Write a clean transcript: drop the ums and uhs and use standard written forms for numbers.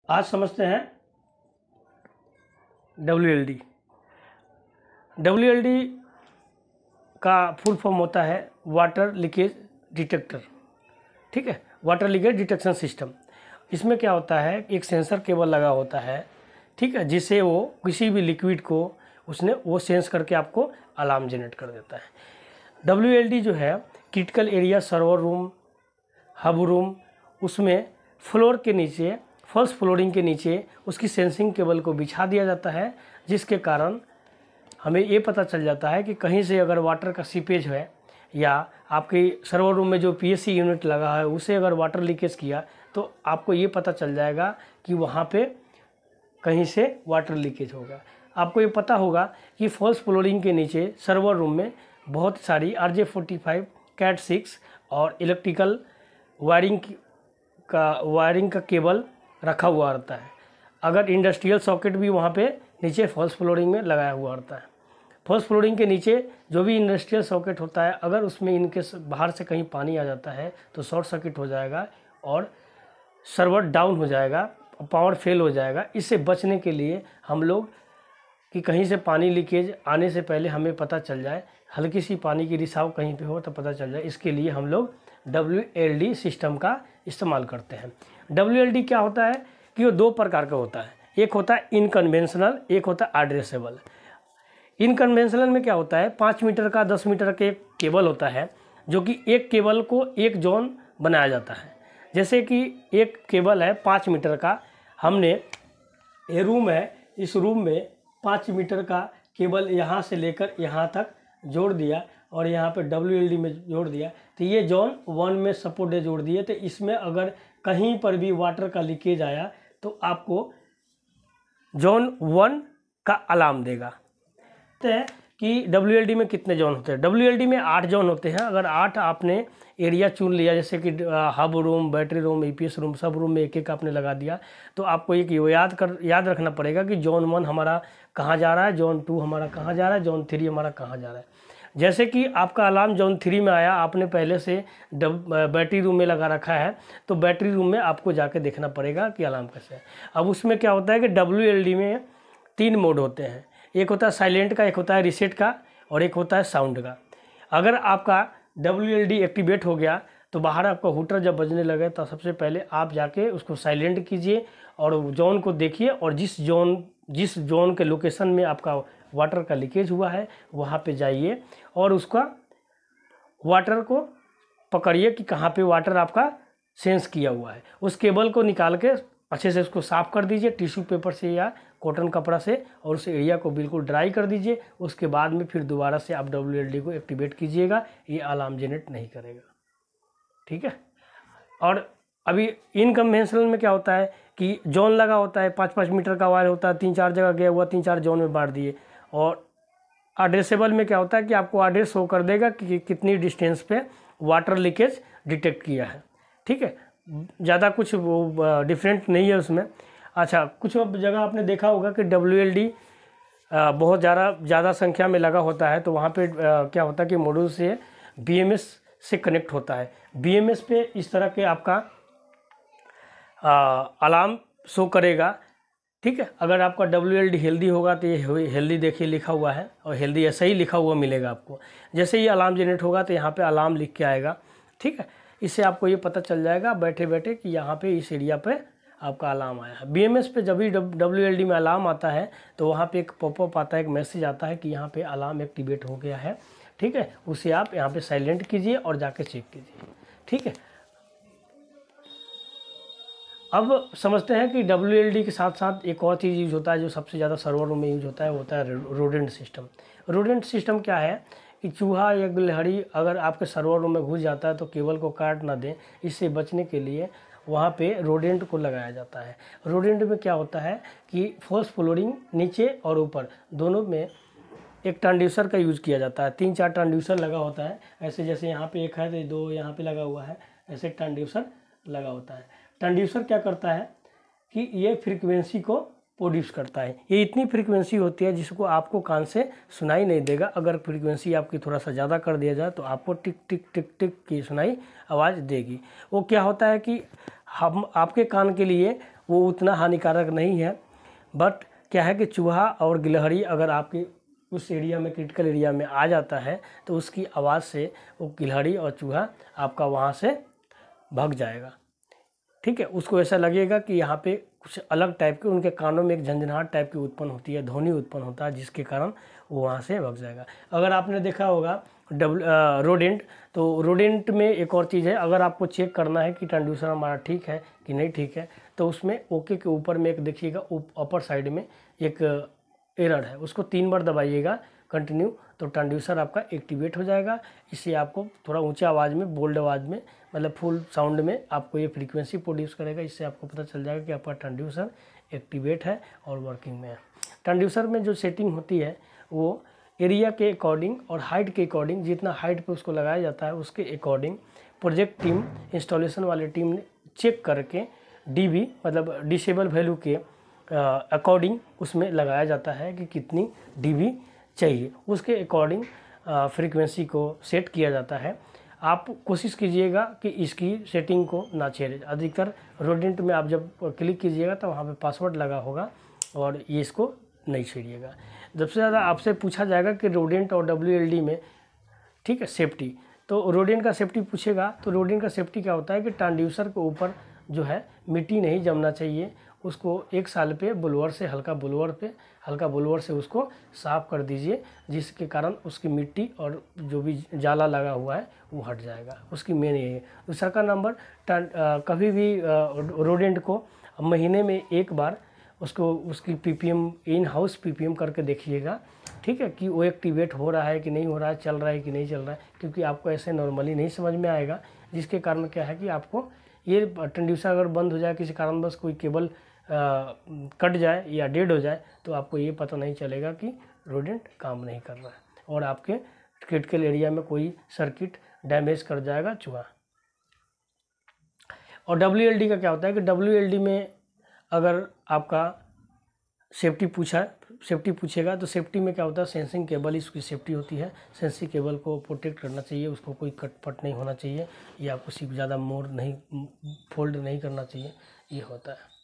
आज समझते हैं WLD। WLD का फुल फॉर्म होता है वाटर लीकेज डिटेक्टर। ठीक है, वाटर लीकेज डिटेक्शन सिस्टम। इसमें क्या होता है, एक सेंसर केबल लगा होता है, ठीक है, जिससे वो किसी भी लिक्विड को वो सेंस करके आपको अलार्म जनरेट कर देता है। WLD जो है critical area server room, hub room, उसमें फ्लोर के नीचे, फर्स्ट फ्लोरिंग के नीचे उसकी सेंसिंग केबल को बिछा दिया जाता है, जिसके कारण हमें ये पता चल जाता है कि कहीं से अगर वाटर का सीपेज है या आपके सर्वर रूम में जो PSC यूनिट लगा है उसे अगर वाटर लीकेज किया तो आपको ये पता चल जाएगा कि वहाँ पे कहीं से वाटर लीकेज होगा। आपको ये पता होगा कि फर्स्ट फ्लोरिंग के नीचे सर्वर रूम में बहुत सारी RJ45, CAT 6 और इलेक्ट्रिकल वायरिंग का केबल रखा हुआ रहता है। अगर इंडस्ट्रियल सॉकेट भी वहाँ पे नीचे फर्स्ट फ्लोरिंग में लगाया हुआ रहता है। फर्स्ट फ्लोरिंग के नीचे जो भी इंडस्ट्रियल सॉकेट होता है, अगर उसमें इनके बाहर से कहीं पानी आ जाता है तो शॉर्ट सर्किट हो जाएगा और सर्वर डाउन हो जाएगा, पावर फेल हो जाएगा। इससे बचने के लिए हम लोग कि कहीं से पानी लीकेज आने से पहले हमें पता चल जाए, हल्की सी पानी की रिसाव कहीं पे हो तो पता चल जाए, इसके लिए हम लोग WLD सिस्टम का इस्तेमाल करते हैं। WLD क्या होता है कि वो दो प्रकार का होता है, एक होता है इनकन्वेंशनल, एक होता है एड्रेसेबल। इनकन्वेंशनल में क्या होता है, 5 मीटर का 10 मीटर के केबल होता है, जो कि एक केबल को एक जोन बनाया जाता है। जैसे कि एक केबल है 5 मीटर का, हमने ये रूम है, इस रूम में 5 मीटर का केबल यहाँ से लेकर यहाँ तक जोड़ दिया और यहाँ पे WLD में जोड़ दिया, तो ये जोन 1 में सपोर्ट डे जोड़ दिए। तो इसमें अगर कहीं पर भी वाटर का लीकेज आया तो आपको जोन 1 का अलार्म देगा। है कि WLD में कितने जोन होते हैं, WLD में 8 जोन होते हैं। अगर 8 आपने एरिया चुन लिया, जैसे कि hub room, battery room, EPS room, सब रूम में एक एक आपने लगा दिया, तो आपको एक याद रखना पड़ेगा कि जोन 1 हमारा कहाँ जा रहा है, जोन 2 हमारा कहाँ जा रहा है, जोन 3 हमारा कहाँ जा रहा है। जैसे कि आपका अलार्म जोन 3 में आया, आपने पहले से बैटरी रूम में लगा रखा है, तो बैटरी रूम में आपको जाके देखना पड़ेगा कि अलार्म कैसे है। अब उसमें क्या होता है कि WLD में 3 मोड होते हैं, एक होता है साइलेंट का, एक होता है रीसेट का और एक होता है साउंड का। अगर आपका WLD एक्टिवेट हो गया तो बाहर आपका हूटर जब बजने लगे तो सबसे पहले आप जाके उसको साइलेंट कीजिए और जोन को देखिए, और जिस जोन के लोकेशन में आपका वाटर का लीकेज हुआ है वहाँ पे जाइए और उसका वाटर को पकड़िए कि कहाँ पे वाटर आपका सेंस किया हुआ है। उस केबल को निकाल के अच्छे से उसको साफ़ कर दीजिए टिश्यू पेपर से या कॉटन कपड़ा से, और उस एरिया को बिल्कुल ड्राई कर दीजिए। उसके बाद में फिर दोबारा से आप WLD को एक्टिवेट कीजिएगा, ये अलार्म जनरेट नहीं करेगा। ठीक है। और अभी इनकन्वेंशनल में क्या होता है कि जोन लगा होता है, 5-5 मीटर का वायर होता है, 3-4 जगह गया हुआ, 3-4 जोन में बांट दिए। और एड्रेसेबल में क्या होता है कि आपको एड्रेस शो कर देगा कि कितनी डिस्टेंस पे वाटर लीकेज डिटेक्ट किया है। ठीक है, ज़्यादा कुछ वो डिफरेंट नहीं है उसमें। अच्छा, कुछ जगह आपने देखा होगा कि WLD बहुत ज़्यादा संख्या में लगा होता है, तो वहाँ पे क्या होता है कि मॉड्यूल से BMS से कनेक्ट होता है। BMS पे इस तरह के आपका अलार्म शो करेगा। ठीक है, अगर आपका WLD हेल्दी होगा तो ये हेल्दी देखिए लिखा हुआ है, और हेल्दी ऐसा ही लिखा हुआ मिलेगा आपको। जैसे ही अलार्म जनरेट होगा तो यहाँ पे अलार्म लिख के आएगा। ठीक है, इससे आपको ये पता चल जाएगा बैठे बैठे कि यहाँ पे इस एरिया पे आपका अलार्म आया है। BMS पे जब भी WLD में अलार्म आता है तो वहाँ पे एक पॉपअप आता है, एक मैसेज आता है कि यहाँ पे अलार्म एक्टिवेट हो गया है। ठीक है, उसे आप यहाँ पे साइलेंट कीजिए और जाके चेक कीजिए। ठीक है, अब समझते हैं कि WLD के साथ साथ एक और चीज़ यूज होता है जो सबसे ज़्यादा सर्वर रूम में यूज होता है, वो होता है रोडेंट सिस्टम। रोडेंट सिस्टम क्या है कि चूहा या गिलहरी अगर आपके सर्वर रूम में घुस जाता है तो केबल को काट ना दें, इससे बचने के लिए वहाँ पे रोडेंट को लगाया जाता है। रोडेंट में क्या होता है कि फर्स्ट फ्लोरिंग नीचे और ऊपर दोनों में एक ट्रांसड्यूसर का यूज़ किया जाता है। 3-4 ट्रांसड्यूसर लगा होता है, ऐसे जैसे यहाँ पे एक है तो 2 यहाँ पे लगा हुआ है, ऐसे ट्रांसड्यूसर लगा होता है। ट्रांसड्यूसर क्या करता है कि ये फ्रीक्वेंसी को प्रोड्यूस करता है। ये इतनी फ्रीक्वेंसी होती है जिसको आपको कान से सुनाई नहीं देगा। अगर फ्रीक्वेंसी आपकी थोड़ा सा ज़्यादा कर दिया जाए तो आपको टिक टिक टिक टिक की सुनाई आवाज़ देगी। वो क्या होता है कि हम आपके कान के लिए वो उतना हानिकारक नहीं है, बट क्या है कि चूहा और गिलहरी अगर आपके उस एरिया में, क्रिटिकल एरिया में आ जाता है तो उसकी आवाज़ से वो गिलहरी और चूहा आपका वहाँ से भाग जाएगा। ठीक है, उसको ऐसा लगेगा कि यहाँ पे कुछ अलग टाइप के, उनके कानों में एक झंझनाहट टाइप की उत्पन्न होती है, ध्वनि उत्पन्न होता है, जिसके कारण वो वहाँ से भाग जाएगा। अगर आपने देखा होगा रोडेंट, तो रोडेंट में एक और चीज़ है, अगर आपको चेक करना है कि ट्रांड्यूसर हमारा ठीक है कि नहीं ठीक है, तो उसमें ओके के ऊपर में एक देखिएगा, अपर साइड में एक एरर है, उसको 3 बार दबाइएगा कंटिन्यू, तो ट्रांड्यूसर आपका एक्टिवेट हो जाएगा। इससे आपको थोड़ा ऊंचे आवाज़ में, बोल्ड आवाज़ में, मतलब फुल साउंड में आपको ये फ्रीक्वेंसी प्रोड्यूस करेगा। इससे आपको पता चल जाएगा कि आपका ट्रांड्यूसर एक्टिवेट है और वर्किंग में है। ट्रांड्यूसर में जो सेटिंग होती है वो एरिया के अकॉर्डिंग और हाइट के अकॉर्डिंग, जितना हाइट पे उसको लगाया जाता है उसके अकॉर्डिंग प्रोजेक्ट टीम, इंस्टॉलेशन वाली टीम ने चेक करके डीबी मतलब डिसेबल वैल्यू के अकॉर्डिंग उसमें लगाया जाता है कि कितनी डीबी चाहिए, उसके अकॉर्डिंग फ्रीक्वेंसी को सेट किया जाता है। आप कोशिश कीजिएगा कि इसकी सेटिंग को ना छेड़े। अधिकतर रोडेंट में आप जब क्लिक कीजिएगा तो वहाँ पे पासवर्ड लगा होगा और ये इसको नहीं छेड़िएगा। सबसे ज़्यादा आपसे पूछा जाएगा कि रोडेंट और WLD में, ठीक है, सेफ्टी, तो रोडेंट का सेफ्टी पूछेगा, तो रोडेंट का सेफ्टी क्या होता है कि ट्रांड्यूसर के ऊपर जो है मिट्टी नहीं जमना चाहिए, उसको 1 साल पे ब्लोअर से, हल्का ब्लोअर से उसको साफ़ कर दीजिए, जिसके कारण उसकी मिट्टी और जो भी जाला लगा हुआ है वो हट जाएगा। उसकी मेन यही है। दूसरा का नंबर, कभी भी रोडेंट को महीने में 1 बार उसको उसकी PPM, इन हाउस PPM करके देखिएगा, ठीक है, कि वो एक्टिवेट हो रहा है कि नहीं हो रहा है, चल रहा है कि नहीं चल रहा है, क्योंकि आपको ऐसे नॉर्मली नहीं समझ में आएगा, जिसके कारण क्या है कि आपको ये ट्रांड्यूसर अगर बंद हो जाए, किसी कारणवश कोई केबल कट जाए या डेड हो जाए, तो आपको ये पता नहीं चलेगा कि रोडेंट काम नहीं कर रहा है और आपके क्रिटिकल एरिया में कोई सर्किट डैमेज कर जाएगा चूहा। और WLD का क्या होता है कि WLD में अगर आपका सेफ्टी पूछेगा तो सेफ्टी में क्या होता है, सेंसिंग केबल इसकी सेफ्टी होती है। सेंसिंग केबल को प्रोटेक्ट करना चाहिए, उसको कोई कटपट नहीं होना चाहिए, या आपको सिर्फ ज़्यादा मोड़ नहीं, फोल्ड नहीं करना चाहिए, ये होता है।